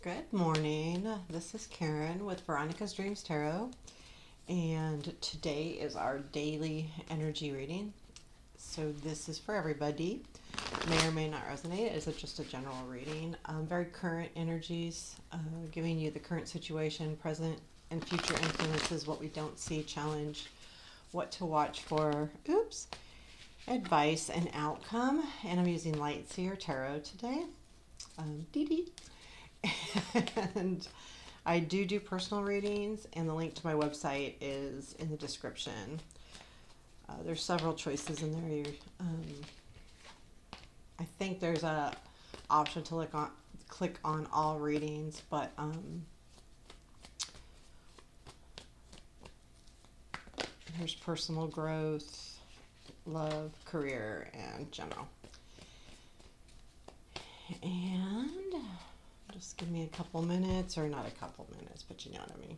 Good morning. This is Karen with Veronica's Dreams Tarot, and today is our daily energy reading. So, this is for everybody. May or may not resonate. It's just a general reading. Very current energies, giving you the current situation, present and future influences, what we don't see, challenge, what to watch for, advice and outcome. And I'm using Light Seer Tarot today. Dee dee. And I do personal readings, and the link to my website is in the description. There's several choices in there. I think there's a option to click on all readings, but there's personal growth, love, career, and general. And just give me a couple minutes, or not a couple minutes, but you know what I mean.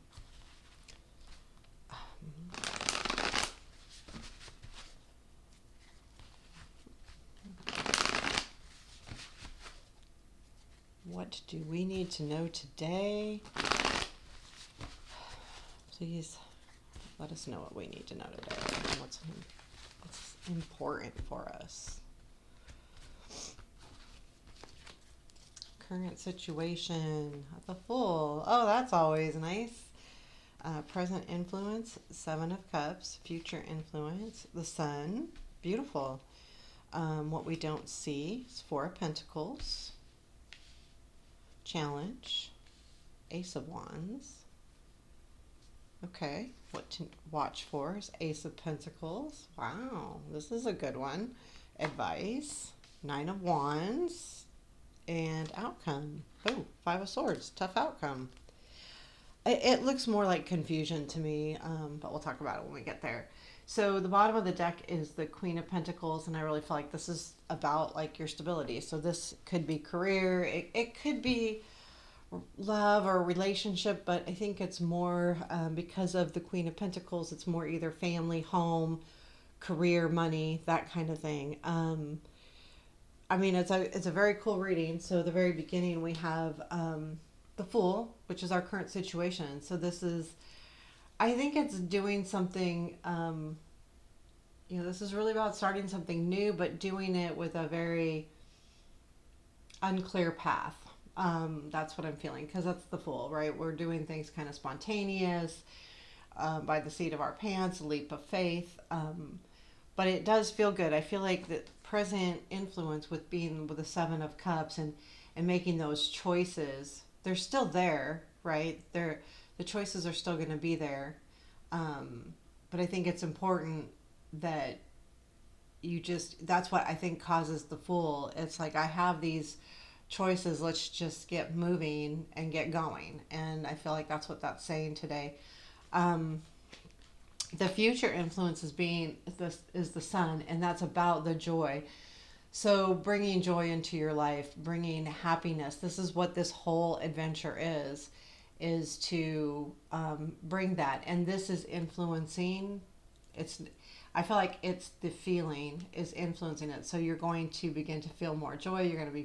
What do we need to know today? Please let us know what we need to know today and what's important for us. Current situation, the Fool. Oh, that's always nice. Present influence, Seven of Cups. Future influence, the Sun. Beautiful. What we don't see is Four of Pentacles. Challenge, Ace of Wands. Okay, what to watch for is Ace of Pentacles. Wow, this is a good one. Advice, Nine of Wands, and outcome. Oh, Five of Swords, tough outcome. It looks more like confusion to me, but we'll talk about it when we get there. So the bottom of the deck is the Queen of Pentacles, and I really feel like this is about like your stability. So this could be career, it could be love or relationship, but I think it's more because of the Queen of Pentacles, it's more either family, home, career, money, that kind of thing. I mean, it's a very cool reading. So the very beginning we have the Fool, which is our current situation. So this is, I think it's doing something, this is really about starting something new, but doing it with a very unclear path. That's what I'm feeling, because that's the Fool, right? We're doing things kind of spontaneous, by the seat of our pants, a leap of faith. But it does feel good. I feel like the present influence with being with the Seven of Cups and making those choices, they're still there, right? The choices are still going to be there. But I think it's important that that's what I think causes the Fool. It's like, I have these choices, let's just get moving and get going. And I feel like that's what that's saying today. The future influence is the Sun, and that's about the joy. So bringing joy into your life, bringing happiness. This is what this whole adventure is to bring that. And this is influencing. I feel like it's the feeling is influencing it. So you're going to begin to feel more joy. You're going to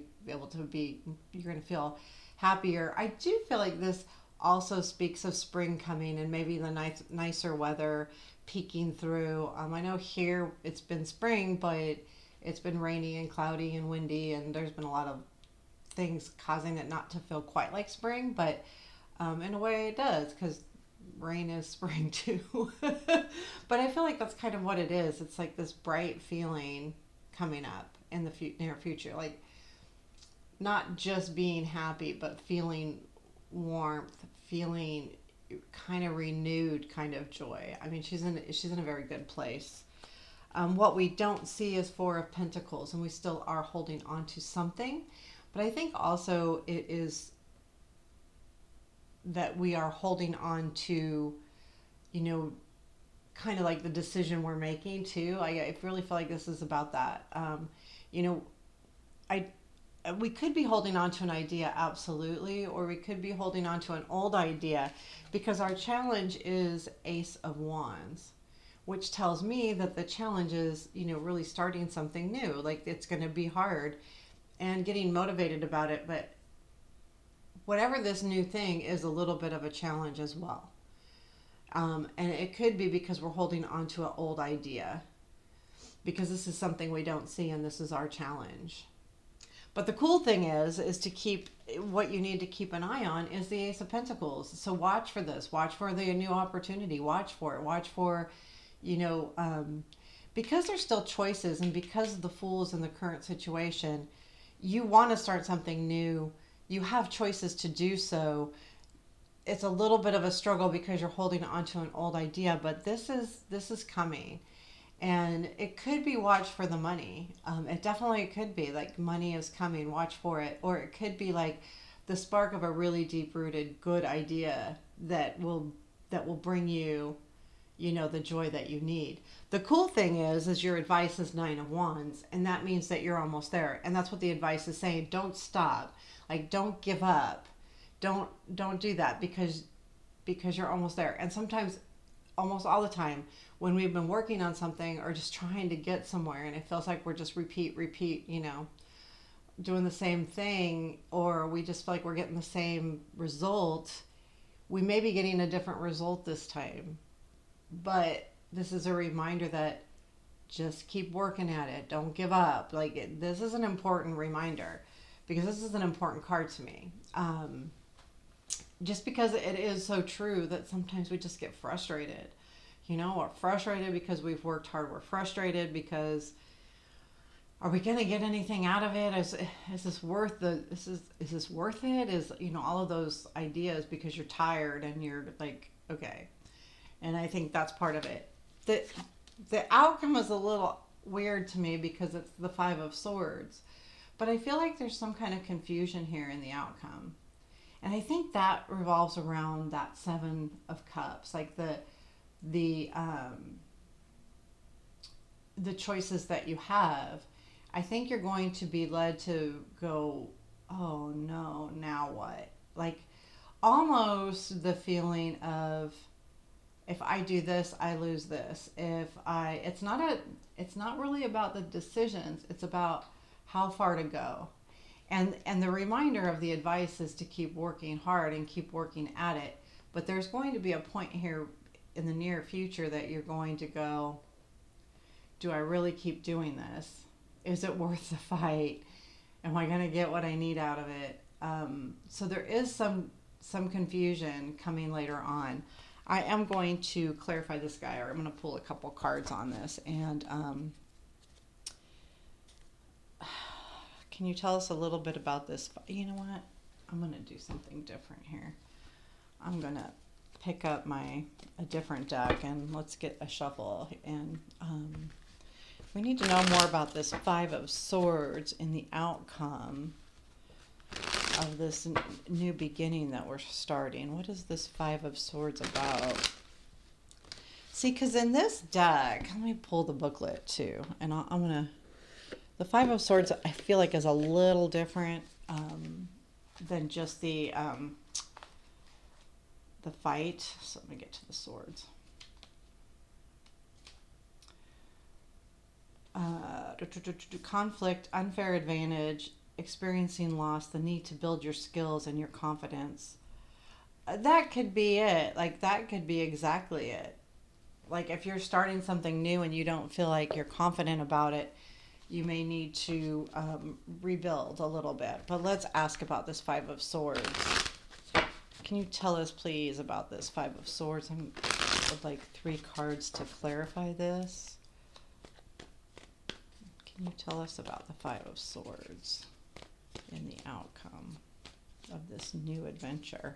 you're going to feel happier. I do feel like this also speaks of spring coming, and maybe the nicer weather peeking through. I know here it's been spring, but it's been rainy and cloudy and windy, and there's been a lot of things causing it not to feel quite like spring, but in a way it does, because rain is spring too. But I feel like that's kind of what it is. It's like this bright feeling coming up in the near future, like not just being happy, but feeling warmth, feeling kind of renewed kind of joy. I mean, she's in a very good place. What we don't see is Four of Pentacles, and we still are holding on to something. But I think also it is that we are holding on to, kind of like the decision we're making too. I really feel like this is about that. I we could be holding on to an idea, absolutely, or we could be holding on to an old idea, because our challenge is Ace of Wands, which tells me that the challenge is, really starting something new. Like, it's going to be hard and getting motivated about it, but whatever this new thing is a little bit of a challenge as well. And it could be because we're holding on to an old idea, because this is something we don't see and this is our challenge. But the cool thing is to keep, what you need to keep an eye on is the Ace of Pentacles. So watch for this. Watch for the new opportunity. Watch for it. Watch for, you know, because there's still choices, and because the Fool's in the current situation, you want to start something new. You have choices to do so. It's a little bit of a struggle because you're holding on to an old idea, but this is coming. And it could be watch for the money. It definitely could be like money is coming, watch for it. Or it could be like the spark of a really deep rooted good idea that will bring you, you know, the joy that you need. The cool thing is your advice is Nine of Wands, and that means that you're almost there. And that's what the advice is saying. Don't stop. Like, don't give up. Don't do that, because you're almost there. And sometimes, almost all the time, when we've been working on something or just trying to get somewhere and it feels like we're just repeat, you know, doing the same thing, or we just feel like we're getting the same result, we may be getting a different result this time. But this is a reminder that just keep working at it. Don't give up. This is an important reminder, because this is an important card to me. Just because it is so true that sometimes we just get frustrated. You know, we're frustrated because we've worked hard. We're frustrated because, are we going to get anything out of it? Is this worth is this worth it? Is, you know, all of those ideas, because you're tired and you're like, okay. And I think that's part of it. The outcome is a little weird to me because it's the Five of Swords. But I feel like there's some kind of confusion here in the outcome. And I think that revolves around that Seven of Cups, like the choices that you have. I think you're going to be led to go, oh no, now what? Like, almost the feeling of, if I do this, I lose this. It's not really about the decisions. It's about how far to go. And the reminder of the advice is to keep working hard and keep working at it. But there's going to be a point here in the near future that you're going to go, do I really keep doing this? Is it worth the fight? Am I going to get what I need out of it? So there is some confusion coming later on. I am going to clarify this guy, or I'm going to pull a couple cards on this. And can you tell us a little bit about this? You know what? I'm going to do something different here. I'm going to pick up a different deck, and let's get a shuffle. And we need to know more about this Five of Swords in the outcome of this new beginning that we're starting. What is this Five of Swords about? See, because in this deck, let me pull the booklet too, and I'm gonna. The Five of Swords, I feel like, is a little different than just the fight. So let me get to the swords. Conflict, unfair advantage, experiencing loss, the need to build your skills and your confidence. That could be it. Like, that could be exactly it. Like, if you're starting something new and you don't feel like you're confident about it, you may need to rebuild a little bit. But let's ask about this Five of Swords. Can you tell us, please, about this Five of Swords? I would like 3 cards to clarify this. Can you tell us about the Five of Swords in the outcome of this new adventure?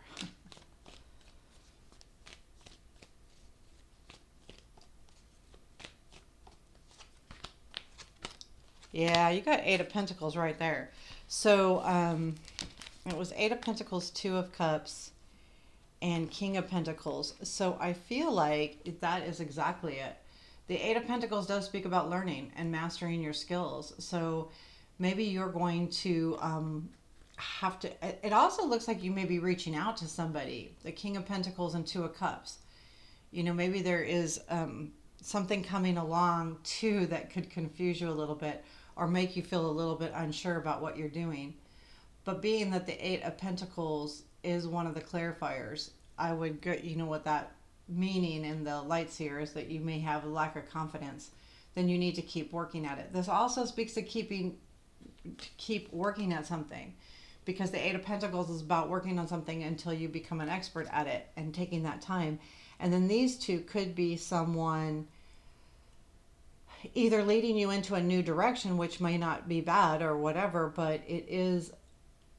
Yeah, you got Eight of Pentacles right there. So it was Eight of Pentacles, Two of Cups, and King of Pentacles. So I feel like that is exactly it. The Eight of Pentacles does speak about learning and mastering your skills. So maybe you're going to have to, it also looks like you may be reaching out to somebody. The King of Pentacles and Two of Cups. You know, maybe there is something coming along too that could confuse you a little bit or make you feel a little bit unsure about what you're doing. But being that the Eight of Pentacles is one of the clarifiers, I would go, you know what that meaning in the lights here is that you may have a lack of confidence, then you need to keep working at it. This also speaks to keep working at something, because the Eight of Pentacles is about working on something until you become an expert at it and taking that time. And then these two could be someone either leading you into a new direction, which may not be bad or whatever, but it is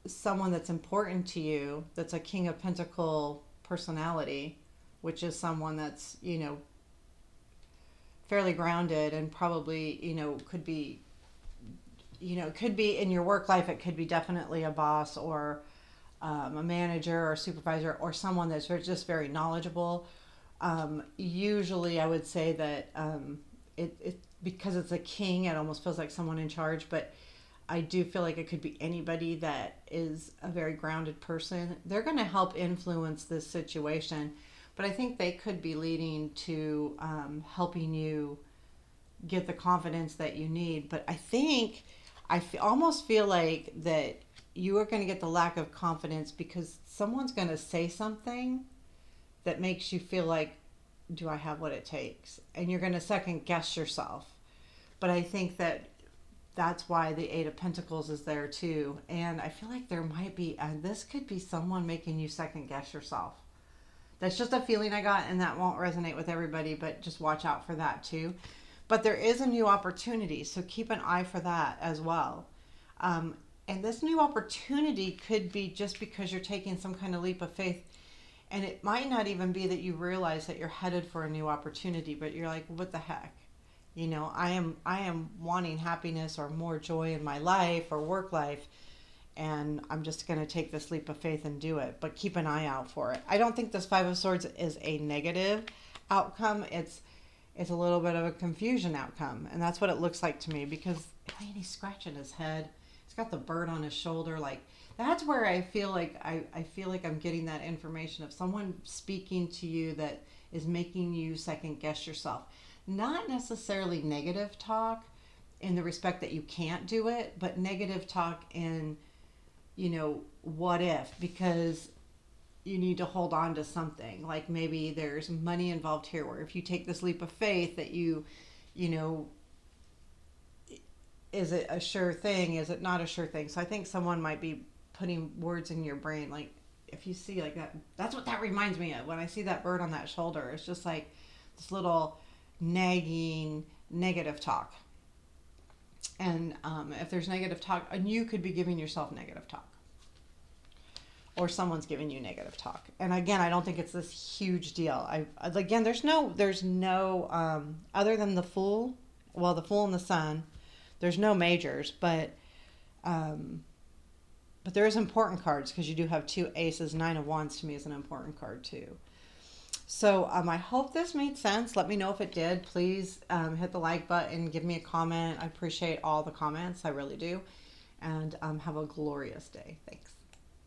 someone that's important to you, that's a King of Pentacle personality, which is someone that's, fairly grounded and probably, could be in your work life. It could be definitely a boss or a manager or supervisor or someone that's just very knowledgeable. Usually I would say that it because it's a king, it almost feels like someone in charge, but I do feel like it could be anybody that is a very grounded person. They're going to help influence this situation, but I think they could be leading to helping you get the confidence that you need. But I think almost feel like that you are going to get the lack of confidence because someone's going to say something that makes you feel like, do I have what it takes? And you're going to second guess yourself. But I think that's why the Eight of Pentacles is there too. And I feel like there might be, and this could be someone making you second guess yourself. That's just a feeling I got, and that won't resonate with everybody, but just watch out for that too. But there is a new opportunity, so keep an eye for that as well. And this new opportunity could be just because you're taking some kind of leap of faith. And it might not even be that you realize that you're headed for a new opportunity, but you're like, what the heck? I am wanting happiness or more joy in my life or work life, and I'm just going to take this leap of faith and do it. But keep an eye out for it. I don't think this Five of Swords is a negative outcome. It's a little bit of a confusion outcome, and that's what it looks like to me, because he's scratching his head. He's got the bird on his shoulder. Like, that's where I feel like I'm getting that information of someone speaking to you that is making you second guess yourself. Not necessarily negative talk in the respect that you can't do it, but negative talk in, what if, because you need to hold on to something. Like maybe there's money involved here, where if you take this leap of faith that is it a sure thing? Is it not a sure thing? So I think someone might be putting words in your brain. Like if you see like that, that's what that reminds me of. When I see that bird on that shoulder, it's just like this little nagging negative talk. And if there's negative talk, and you could be giving yourself negative talk, or someone's giving you negative talk. And again, I don't think it's this huge deal. Again, there's no other than the Fool. Well, the Fool and the Sun. There's no majors, but there is important cards, because you do have two aces. Nine of Wands to me is an important card too. So I hope this made sense. Let me know if it did. Please hit the like button. Give me a comment. I appreciate all the comments. I really do. And have a glorious day. Thanks.